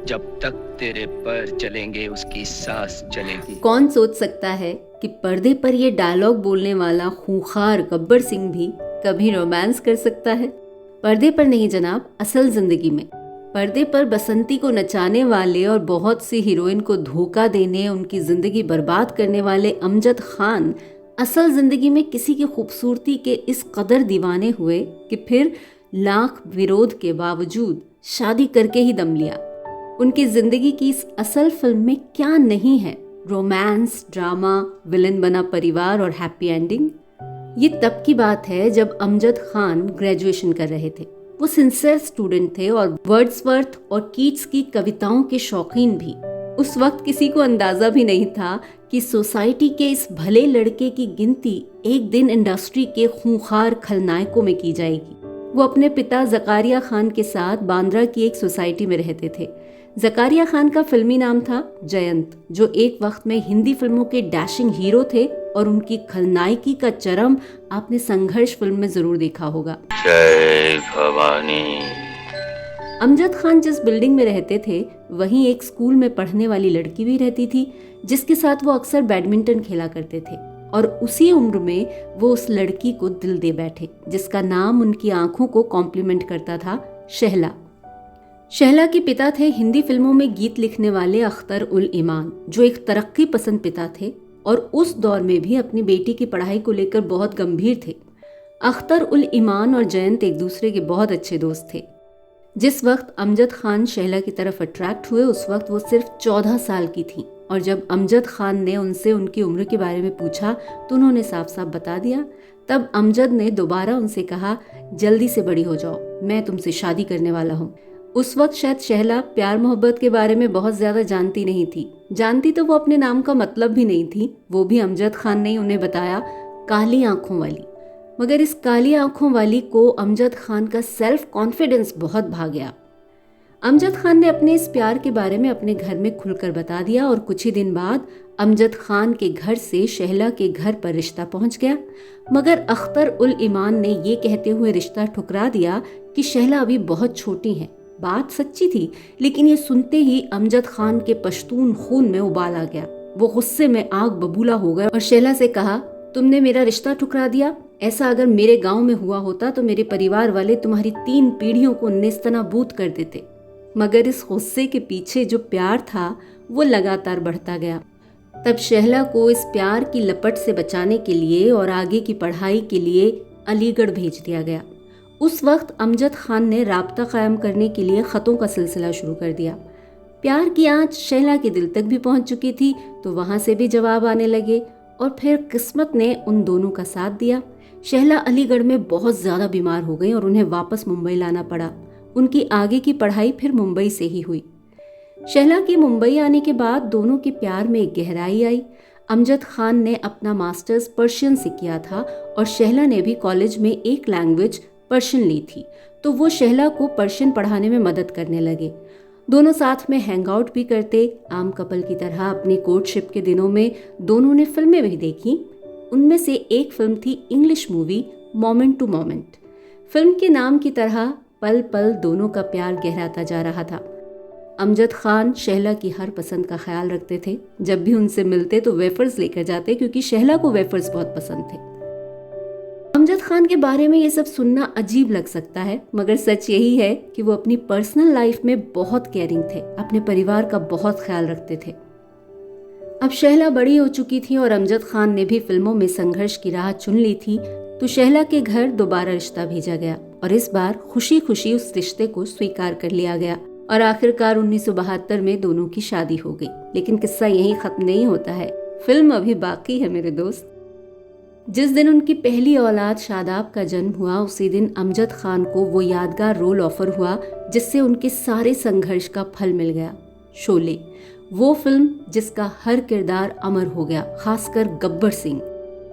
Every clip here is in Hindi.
जब तक तेरे पैर चलेंगे उसकी सांस चलेगी। कौन सोच सकता है कि पर्दे पर ये डायलॉग बोलने वाला खूंखार गब्बर सिंह भी कभी रोमांस कर सकता है। पर्दे पर नहीं जनाब, असल जिंदगी में। पर्दे पर बसंती को नचाने वाले और बहुत सी हीरोइन को धोखा देने, उनकी जिंदगी बर्बाद करने वाले अमजद खान असल जिंदगी में किसी की खूबसूरती के इस कदर दीवाने हुए कि फिर लाख विरोध के बावजूद शादी करके ही दम लिया। उनकी जिंदगी की इस असल फिल्म में क्या नहीं है? रोमांस, ड्रामा, विलन बना परिवार और हैप्पी एंडिंग। ये तब की बात है जब अमजद खान ग्रेजुएशन कर रहे थे। वो सिंसियर स्टूडेंट थे और वर्ड्सवर्थ और कीट्स की कविताओं के शौकीन भी। उस वक्त किसी को अंदाजा भी नहीं था कि सोसाइटी के इस भले लड़के की गिनती एक दिन इंडस्ट्री के खूंखार खलनायकों में की जाएगी। वो अपने पिता जकारिया खान के साथ बांद्रा की एक सोसाइटी में रहते थे। जकारिया खान का फिल्मी नाम था जयंत, जो एक वक्त में हिंदी फिल्मों के डैशिंग हीरो थे और उनकी खलनायकी का चरम आपने संघर्ष फिल्म में जरूर देखा होगा। जय भवानी। अमजद खान जिस बिल्डिंग में रहते थे वहीं एक स्कूल में पढ़ने वाली लड़की भी रहती थी, जिसके साथ वो अक्सर बैडमिंटन खेला करते थे। और उसी उम्र में वो उस लड़की को दिल दे बैठे, जिसका नाम उनकी आंखों को कॉम्प्लीमेंट करता था, शहला। शहला के पिता थे हिंदी फिल्मों में गीत लिखने वाले अख्तर उल ईमान, जो एक तरक्की पसंद पिता थे और उस दौर में भी अपनी बेटी की पढ़ाई को लेकर बहुत गंभीर थे। अख्तर उल ईमान और जयंत एक दूसरे के बहुत अच्छे दोस्त थे। जिस वक्त अमजद खान शहला की तरफ अट्रैक्ट हुए उस वक्त वो सिर्फ 14 साल की थी, और जब अमजद खान ने उनसे उनकी उम्र के बारे में पूछा तो उन्होंने साफ साफ बता दिया। तब अमजद ने दोबारा उनसे कहा, जल्दी से बड़ी हो जाओ, मैं तुमसे शादी करने वाला हूँ। उस वक्त शायद शहला प्यार मोहब्बत के बारे में बहुत ज्यादा जानती नहीं थी। जानती तो वो अपने नाम का मतलब भी नहीं थी। वो भी अमजद खान ने उन्हें बताया, काली आंखों वाली। मगर इस काली आंखों वाली को अमजद खान का सेल्फ कॉन्फिडेंस बहुत भा गया। अमजद खान ने अपने इस प्यार के बारे में अपने घर में खुलकर बता दिया और कुछ ही दिन बाद अमजद खान के घर से शहला के घर पर रिश्ता पहुंच गया। मगर अख्तर उल ईमान ने ये कहते हुए रिश्ता ठुकरा दिया कि शहला अभी बहुत छोटी है। बात सच्ची थी, लेकिन ये सुनते ही अमजद खान के पश्तून खून में उबाल आ गया। वो गुस्से में आग बबूला हो गए और शहला से कहा, तुमने मेरा रिश्ता ठुकरा दिया। ऐसा अगर मेरे गांव में हुआ होता तो मेरे परिवार वाले तुम्हारी 3 पीढ़ियों को नेस्तनाबूद कर देते। मगर इस गुस्से के पीछे जो प्यार था वो लगातार बढ़ता गया। तब शहला को इस प्यार की लपट से बचाने के लिए और आगे की पढ़ाई के लिए अलीगढ़ भेज दिया गया। उस वक्त अमजद खान ने राब्ता कायम करने के लिए खतों का सिलसिला शुरू कर दिया। प्यार की आंच शहला के दिल तक भी पहुंच चुकी थी, तो वहां से भी जवाब आने लगे और फिर किस्मत ने उन दोनों का साथ दिया। शहला अलीगढ़ में बहुत ज्यादा बीमार हो गई और उन्हें वापस मुंबई लाना पड़ा। उनकी आगे की पढ़ाई फिर मुंबई से ही हुई। शहला के मुंबई आने के बाद दोनों के प्यार में एक गहराई आई। अमजद खान ने अपना मास्टर्स पर्शियन से किया था और शहला ने भी कॉलेज में एक लैंग्वेज पर्शियन ली थी, तो वो शहला को पर्शियन पढ़ाने में मदद करने लगे। दोनों साथ में हैंग आउट भी करते। आम कपल की तरह अपनी कोर्टशिप के दिनों में दोनों ने फिल्में भी देखी। उनमें से एक फिल्म थी English movie moment to moment. Film के नाम की तरह पल पल दोनों का प्यार गहराता जा रहा था। अमजद खान शहला की हर पसंद का ख्याल रखते थे। जब भी उनसे मिलते तो वेफर्स लेकर जाते, क्योंकि शहला को वेफर्स बहुत पसंद थे। अमजद खान के बारे में ये सब सुनना अजीब लग सकता है, मगर सच यही है कि वो अपनी पर्सनल लाइफ में बहुत केयरिंग थे, अपने परिवार का बहुत ख्याल रखते थे। अब शहला बड़ी हो चुकी थी और अमजद खान ने भी फिल्मों में संघर्ष की राह चुन ली थी, तो शहला के घर दोबारा रिश्ता भेजा गया और इस बार खुशी खुशी उस रिश्ते को स्वीकार कर लिया गया और आखिरकार 1972 में दोनों की शादी हो गई। लेकिन किस्सा यहीं खत्म नहीं होता है, फिल्म अभी बाकी है मेरे दोस्त। जिस दिन उनकी पहली औलाद शादाब का जन्म हुआ, उसी दिन अमजद खान को वो यादगार रोल ऑफर हुआ जिससे उनके सारे संघर्ष का फल मिल गया, शोले। वो फिल्म जिसका हर किरदार अमर हो गया, खासकर गब्बर सिंह।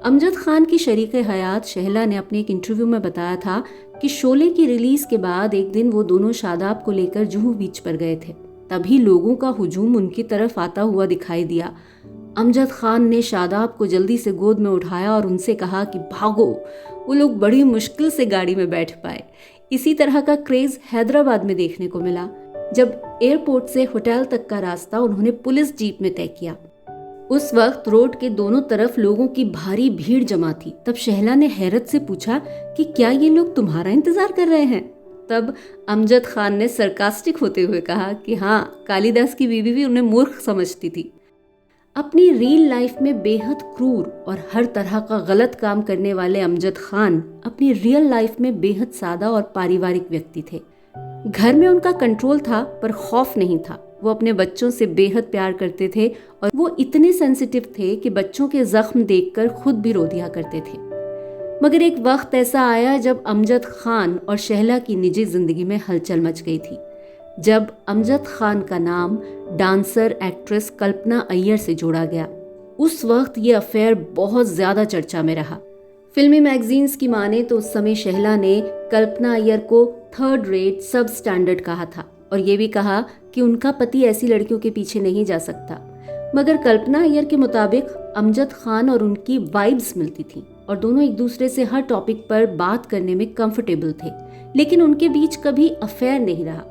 अमजद खान की शरीक हयात शहला ने अपने एक इंटरव्यू में बताया था कि शोले की रिलीज के बाद एक दिन वो दोनों शादाब को लेकर जुहू बीच पर गए थे। तभी लोगों का हुजूम उनकी तरफ आता हुआ दिखाई दिया। अमजद खान ने शादाब को जल्दी से गोद में उठाया और उनसे कहा कि भागो। वो लोग बड़ी मुश्किल से गाड़ी में बैठ पाए। इसी तरह का क्रेज हैदराबाद में देखने को मिला। जब एयरपोर्ट से होटल तक का रास्ता उन्होंने पुलिस जीप में तय किया। उस वक्त रोड के दोनों तरफ लोगों की भारी भीड़ जमा थी। तब शहला ने हैरत से पूछा कि क्या ये लोग तुम्हारा इंतजार कर रहे हैं? तब अमजद खान ने सरकास्टिक होते हुए कहा कि हाँ, कालिदास की बीवी भी उन्हें मूर्ख समझती थी। अपनी रियल लाइफ में बेहद क्रूर और हर तरह का गलत काम करने वाले अमजद खान अपनी रियल लाइफ में बेहद सादा और पारिवारिक व्यक्ति थे। घर में उनका कंट्रोल था पर खौफ नहीं था। वो अपने बच्चों से बेहद प्यार करते थे और वो इतने सेंसिटिव थे कि बच्चों के जख्म देखकर खुद भी रो दिया करते थे। मगर एक वक्त ऐसा आया जब अमजद खान और शहला की निजी जिंदगी में हलचल मच गई थी। जब अमजद खान का नाम डांसर एक्ट्रेस कल्पना अय्यर से जोड़ा गया, उस वक्त ये अफेयर बहुत ज्यादा चर्चा में रहा। फिल्मी मैगजीन्स की माने तो उस समय शहला ने कल्पना अय्यर को थर्ड रेट सब स्टैंडर्ड कहा था और ये भी कहा कि उनका पति ऐसी लड़कियों के पीछे नहीं जा सकता। मगर कल्पना अय्यर के मुताबिक अमजद खान और उनकी वाइब्स मिलती थी और दोनों एक दूसरे से हर टॉपिक पर बात करने में कंफर्टेबल थे, लेकिन उनके बीच कभी अफेयर नहीं रहा।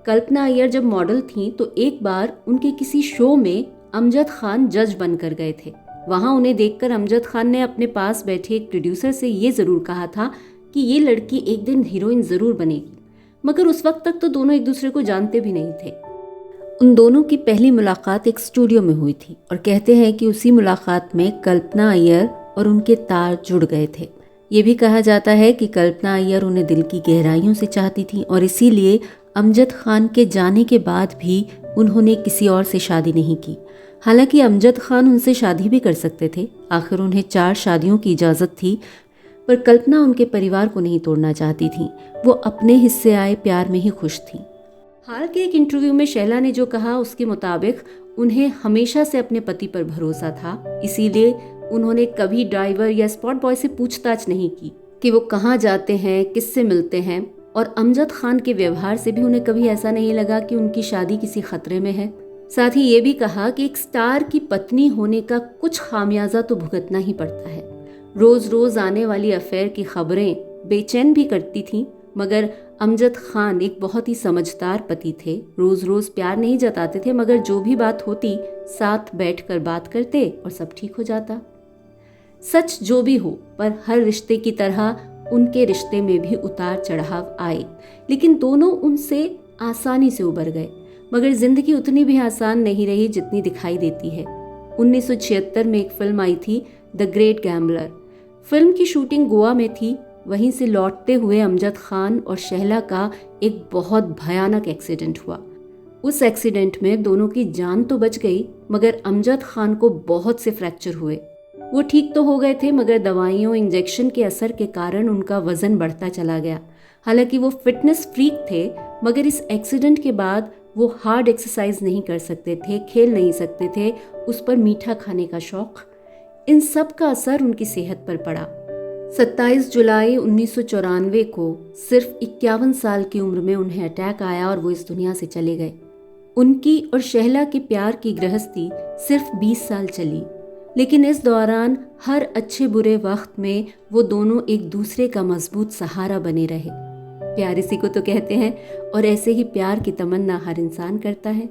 कल्पना अय्यर जब मॉडल थीं तो एक बार उनके किसी शो में अमजद खान जज बनकर गए थे। वहां उन्हें देखकर अमजद खान ने अपने पास बैठे एक प्रोड्यूसर से ये जरूर कहा था कि ये लड़की एक दिन हीरोइन जरूर बनेगी। मगर उस वक्त तक तो दोनों एक दूसरे को जानते भी नहीं थे। उन दोनों की पहली मुलाकात एक स्टूडियो में हुई थी और कहते हैं कि उसी मुलाकात में कल्पना अय्यर और उनके तार जुड़ गए थे। ये भी कहा जाता है कि कल्पना अय्यर उन्हें दिल की गहराइयों से चाहती थी और इसीलिए अमजद खान के जाने के बाद भी उन्होंने किसी और से शादी नहीं की। हालांकि अमजद खान उनसे शादी भी कर सकते थे, आखिर उन्हें 4 शादियों की इजाज़त थी, पर कल्पना उनके परिवार को नहीं तोड़ना चाहती थी। वो अपने हिस्से आए प्यार में ही खुश थी। हाल के एक इंटरव्यू में शहला ने जो कहा उसके मुताबिक उन्हें हमेशा से अपने पति पर भरोसा था, इसीलिए उन्होंने कभी ड्राइवर या स्पॉट बॉय से पूछताछ नहीं की कि वो कहाँ जाते हैं, किससे मिलते हैं। और अमजद खान के व्यवहार से भी उन्हें कभी ऐसा नहीं लगा कि उनकी शादी किसी खतरे में है। साथ ही ये भी कहा कि एक स्टार की पत्नी होने का कुछ खामियाजा तो भुगतना ही पड़ता है। रोज रोज आने वाली अफेयर की खबरें बेचैन भी करती थीं, मगर अमजद खान एक बहुत ही समझदार पति थे। रोज रोज प्यार नहीं जताते थे, मगर जो भी बात होती साथ बैठकर बात करते और सब ठीक हो जाता। सच जो भी हो, पर हर रिश्ते की तरह उनके रिश्ते में भी उतार चढ़ाव आए, लेकिन दोनों उनसे आसानी से उबर गए। मगर जिंदगी उतनी भी आसान नहीं रही जितनी दिखाई देती है। 1976 में एक फिल्म आई थी द ग्रेट गैम्बलर। फिल्म की शूटिंग गोवा में थी। वहीं से लौटते हुए अमजद खान और शहला का एक बहुत भयानक एक्सीडेंट हुआ। उस एक्सीडेंट में दोनों की जान तो बच गई, मगर अमजद खान को बहुत से फ्रैक्चर हुए। वो ठीक तो हो गए थे, मगर दवाइयों इंजेक्शन के असर के कारण उनका वजन बढ़ता चला गया। हालांकि वो फिटनेस फ्रीक थे, मगर इस एक्सीडेंट के बाद वो हार्ड एक्सरसाइज नहीं कर सकते थे, खेल नहीं सकते थे, उस पर मीठा खाने का शौक, इन सब का असर उनकी सेहत पर पड़ा। 27 जुलाई 1994 को सिर्फ 51 साल की उम्र में उन्हें अटैक आया और वो इस दुनिया से चले गए। उनकी और शहला के प्यार की गृहस्थी सिर्फ 20 साल चली, लेकिन इस दौरान हर अच्छे बुरे वक्त में वो दोनों एक दूसरे का मजबूत सहारा बने रहे। प्यार इसी को तो कहते हैं और ऐसे ही प्यार की तमन्ना हर इंसान करता है।